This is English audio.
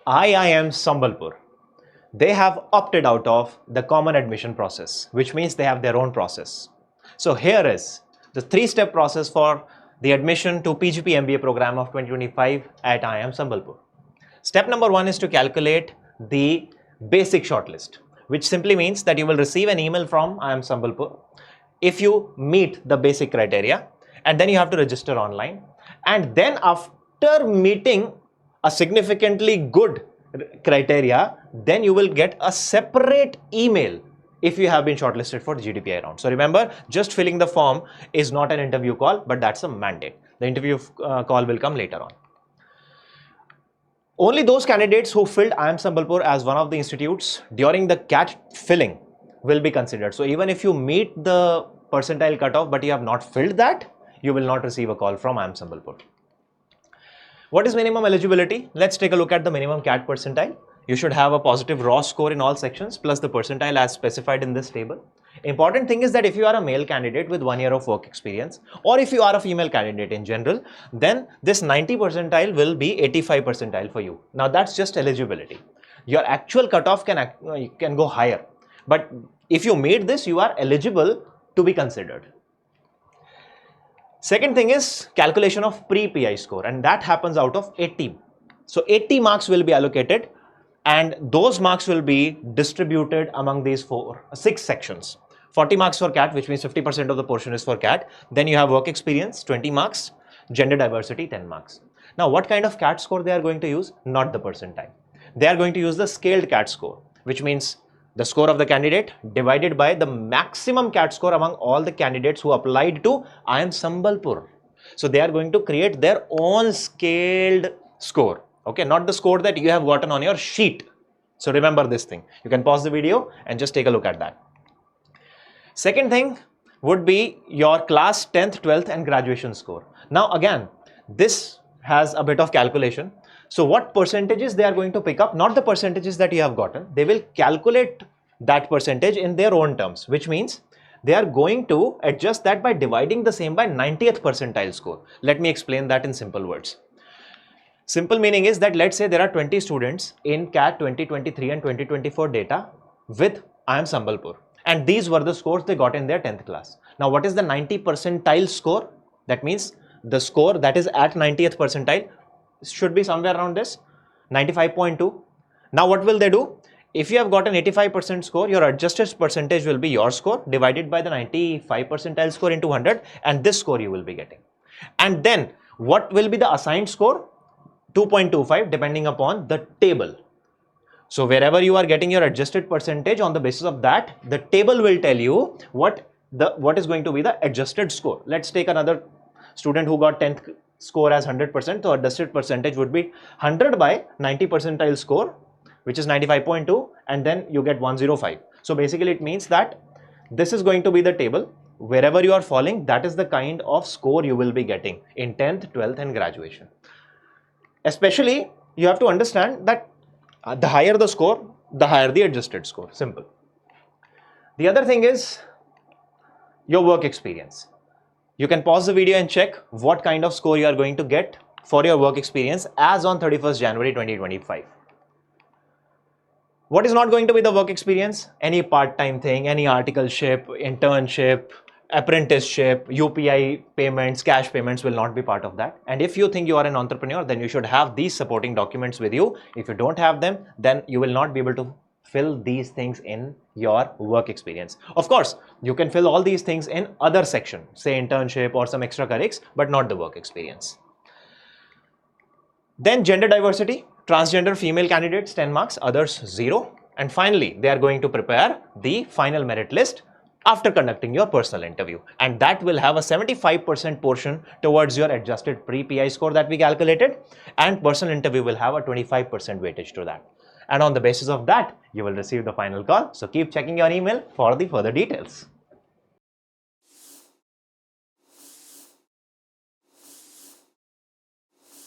IIM Sambalpur, they have opted out of the common admission process, which means they have their own process. So here is the three-step process for the admission to PGP-MBA program of 2025 at IIM Sambalpur. Step number 1 is to calculate the basic shortlist, which simply means that you will receive an email from IIM Sambalpur if you meet the basic criteria, and then you have to register online. And then after meeting a significantly good criteria, then you will get a separate email if you have been shortlisted for the GDPI round. So remember, just filling the form is not an interview call, but that's a mandate. The interview call will come later on. Only those candidates who filled IIM Sambalpur as one of the institutes during the CAT filling will be considered. So even if you meet the percentile cutoff but you have not filled that, you will not receive a call from IIM Sambalpur. What is minimum eligibility? Let's take a look at the minimum CAT percentile. You should have a positive raw score in all sections plus the percentile as specified in this table. Important thing is that if you are a male candidate with 1 year of work experience, or if you are a female candidate in general, then this 90 percentile will be 85 percentile for you. Now that's just eligibility. Your actual cutoff can go higher, but if you meet this, you are eligible to be considered. Second thing is calculation of pre-PI score, and that happens out of 80. So 80 marks will be allocated, and those marks will be distributed among these 6 sections. 40 marks for CAT, which means 50% of the portion is for CAT. Then you have work experience, 20 marks, gender diversity, 10 marks. Now, what kind of CAT score they are going to use? Not the percentile. They are going to use the scaled CAT score, which means the score of the candidate divided by the maximum CAT score among all the candidates who applied to IIM Sambalpur. So they are going to create their own scaled score. Okay, not the score that you have gotten on your sheet. So remember this thing. You can pause the video and just take a look at that. Second thing would be your class 10th, 12th and graduation score. Now again, this has a bit of calculation. So what percentages they are going to pick up, not the percentages that you have gotten, they will calculate that percentage in their own terms, which means they are going to adjust that by dividing the same by 90th percentile score. Let me explain that in simple words. Simple meaning is that let's say there are 20 students in CAT 2023 and 2024 data with IIM Sambalpur, and these were the scores they got in their 10th class. Now what is the 90 percentile score? That means the score that is at 90th percentile should be somewhere around this 95.2. Now what will they do? If you have got an 85% score, your adjusted percentage will be your score divided by the 95 percentile score into 100, and this score you will be getting. And then what will be the assigned score? 2.25 depending upon the table. So wherever you are getting your adjusted percentage, on the basis of that, the table will tell you what is going to be the adjusted score. Let's take another student who got 10th score as 100%, so adjusted percentage would be 100 by 90 percentile score, which is 95.2, and then you get 105. So basically it means that this is going to be the table. Wherever you are falling, that is the kind of score you will be getting in 10th, 12th and graduation. Especially, you have to understand that the higher the score, the higher the adjusted score. Simple. The other thing is your work experience. You can pause the video and check what kind of score you are going to get for your work experience as on 31st January 2025. What is not going to be the work experience? Any part-time thing, any articleship, internship, apprenticeship, UPI payments, cash payments will not be part of that. And if you think you are an entrepreneur, then you should have these supporting documents with you. If you don't have them, then you will not be able to fill these things in your work experience. Of course, you can fill all these things in other section, say internship or some extra currics, but not the work experience. Then gender diversity, transgender female candidates 10 marks, others 0. And finally, they are going to prepare the final merit list after conducting your personal interview, and that will have a 75% portion towards your adjusted pre-PI score that we calculated, and personal interview will have a 25% weightage to that. And on the basis of that, you will receive the final call. So keep checking your email for the further details.